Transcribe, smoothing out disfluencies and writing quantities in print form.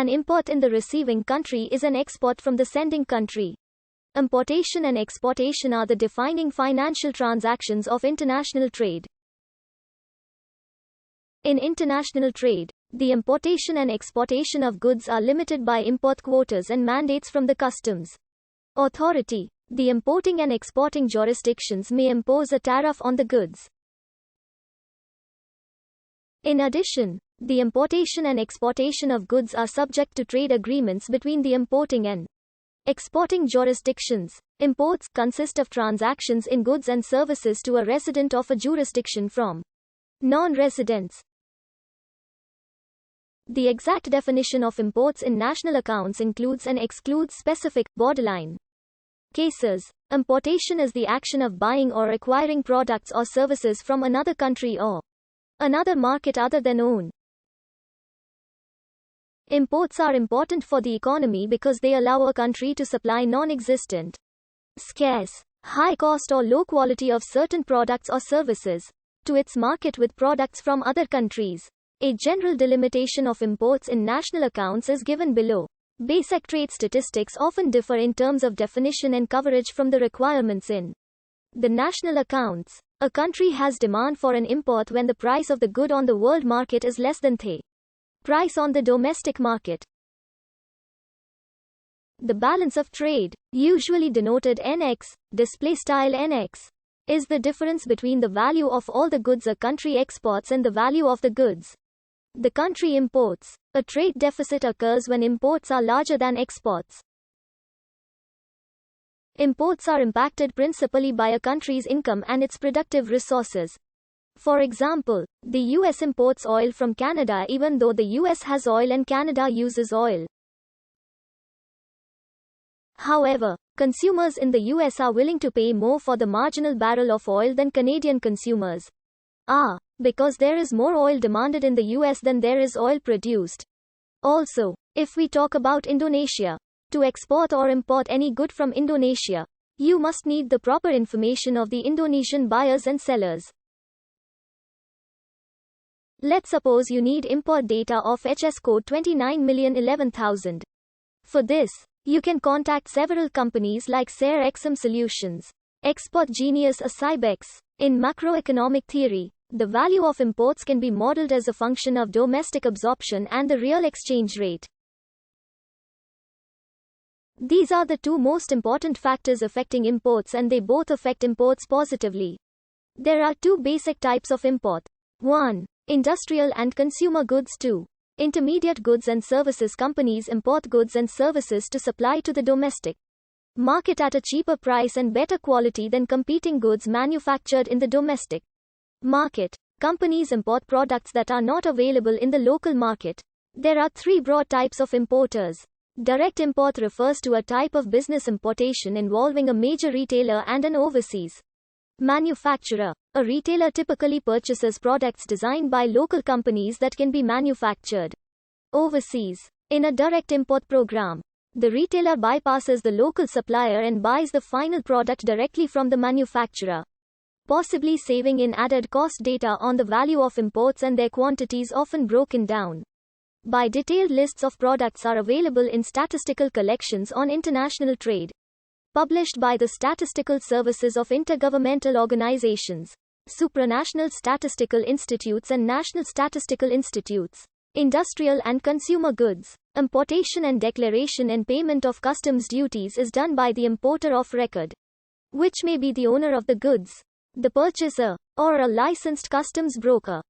An import in the receiving country is an export from the sending country. Importation and exportation are the defining financial transactions of international trade. In international trade, the importation and exportation of goods are limited by import quotas and mandates from the customs authority. The importing and exporting jurisdictions may impose a tariff on the goods. In addition, the importation and exportation of goods are subject to trade agreements between the importing and exporting jurisdictions. Imports consist of transactions in goods and services to a resident of a jurisdiction from non-residents. The exact definition of imports in national accounts includes and excludes specific, borderline cases. Importation is the action of buying or acquiring products or services from another country or another market other than own. Imports are important for the economy because they allow a country to supply non-existent, scarce, high cost or low quality of certain products or services to its market with products from other countries. A general delimitation of imports in national accounts is given below. Basic trade statistics often differ in terms of definition and coverage from the requirements in the national accounts. A country has demand for an import when the price of the good on the world market is less than the price on the domestic market. The balance of trade, usually denoted NX, _NX, is the difference between the value of all the goods a country exports and the value of the goods the country imports. A trade deficit occurs when imports are larger than exports. Imports are impacted principally by a country's income and its productive resources. For example, the US imports oil from Canada even though the US has oil and Canada uses oil. However, consumers in the US are willing to pay more for the marginal barrel of oil than Canadian consumers are, because there is more oil demanded in the US than there is oil produced. Also, if we talk about Indonesia, to export or import any good from Indonesia, you must need the proper information of the Indonesian buyers and sellers. Let's suppose you need import data of HS code 29,011,000. For this, you can contact several companies like SARE Exim Solutions, Export Genius or Cybex. In macroeconomic theory, the value of imports can be modeled as a function of domestic absorption and the real exchange rate. These are the two most important factors affecting imports and they both affect imports positively. There are two basic types of import. 1. Industrial and consumer goods. 2. Intermediate goods and services. Companies import goods and services to supply to the domestic market at a cheaper price and better quality than competing goods manufactured in the domestic market. Companies import products that are not available in the local market. There are three broad types of importers. Direct import refers to a type of business importation involving a major retailer and an overseas manufacturer. A retailer typically purchases products designed by local companies that can be manufactured overseas. In a direct import program, the retailer bypasses the local supplier and buys the final product directly from the manufacturer, possibly saving in added cost. Data on the value of imports and their quantities often broken down by detailed lists of products are available in statistical collections on international trade, published by the Statistical Services of Intergovernmental Organizations, supranational statistical institutes and national statistical institutes. Industrial and consumer goods. Importation and declaration and payment of customs duties is done by the importer of record, which may be the owner of the goods, the purchaser, or a licensed customs broker.